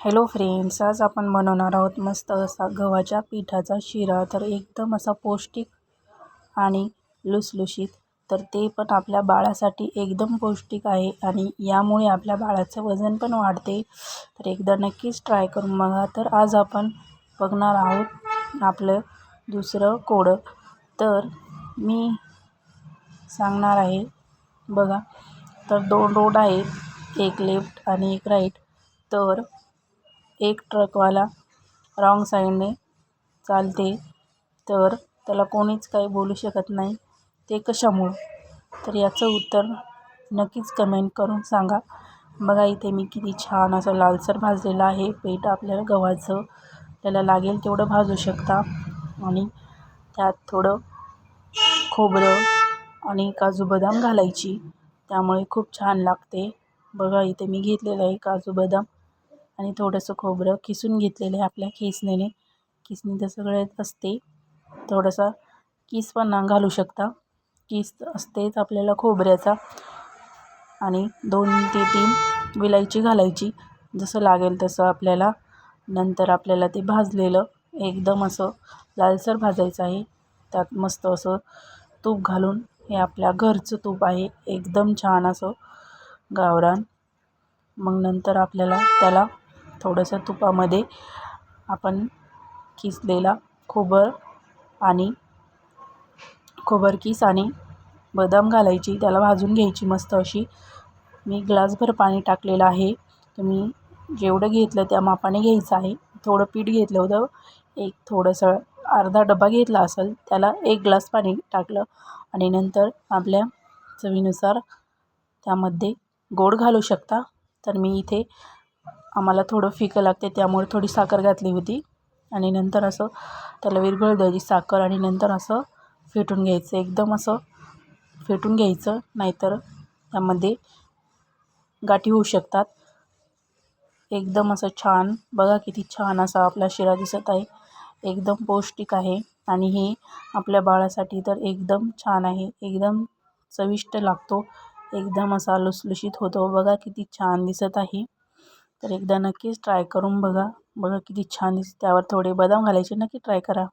Hello friends, आज आपण बनवणार आहोत मस्त असा गव्हाच्या पिठाचा शिरा. तर एकदम असा पौष्टिक आणि लुसलुशीत. तर ते पण आपल्या बाळासाठी एकदम पौष्टिक आहे आणि यामुळे आपल्या बाळाचं वजन पण वाढते. तर एकदा नक्कीच ट्राय करून बघा. तर आज आपण बघणार आहोत आपलं दुसरं कोडं. तर मी सांगणार आहे बघा. तर 2 रोड आहेत, एक लेफ्ट आणि एक राईट. तर एक ट्रकवाला रॉंग साईडने चालते, तर त्याला कोणीच काही बोलू शकत नाही. ते कशामुळं? तर याचं उत्तर नक्कीच कमेंट करून सांगा. बघा इथे मी किती छान असं लालसर भाजलेलं आहे पीठ आपल्याला गव्हाचं. त्याला लागेल तेवढं भाजू शकता आणि त्यात थोडं खोबरं आणि काजू बदाम घालायची, त्यामुळे खूप छान लागते. बघा इथे मी घेतलेलं आहे काजू बदाम आणि थोडंसं खोबरं किसून घेतलेलं आहे आपल्या किसणीने. किसणी तर सगळ्यात असते, थोडासा किस पण घालू शकता. किस असतेच आपल्याला खोबऱ्याचा. आणि 2 ते 3 विलायची घालायची, जसं लागेल तसं आपल्याला. नंतर आपल्याला ते भाजलेलं एकदम असं लालसर भाजायचं आहे. त्यात मस्त असं तूप घालून, हे आपल्या घरचं तूप आहे, एकदम छान असं गावरान. मग नंतर आपल्याला त्याला थोडंसं तुपामध्ये आपण किसलेला खोबरकीस आणि बदाम घालायची, त्याला भाजून घ्यायची मस्त अशी. मी ग्लासभर पाणी टाकलेलं आहे. तुम्ही जेवढं घेतलं त्या मापाने घ्यायचं आहे. थोडं पीठ घेतलं होतं, एक थोडंसं अर्धा डबा घेतला असेल, त्याला 1 ग्लास पाणी टाकलं. आणि नंतर आपल्या चवीनुसार त्यामध्ये गोड घालू शकता. तर मी इथे आम्हाला थोडं फिकं लागते त्यामुळे थोडी साखर घातली होती. आणि नंतर असं त्याला विरघळू द्यायची साखर आणि नंतर असं फेटून घ्यायचं. एकदम असं फेटून घ्यायचं, नाहीतर त्यामध्ये गाठी होऊ शकतात. एकदम असं छान, बघा किती छान असा आपला शिरा दिसत आहे. एकदम पौष्टिक आहे आणि हे आपल्या बाळासाठी तर एकदम छान आहे. एकदम चविष्ट लागतो, एकदम असा लुसलुशीत होतो. बघा किती छान दिसत आहे. तर एकदा नक्कीच ट्राय करून बघा. बघा किती छान त्यावर थोडे बदाम घालायचे, नक्की ट्राय करा.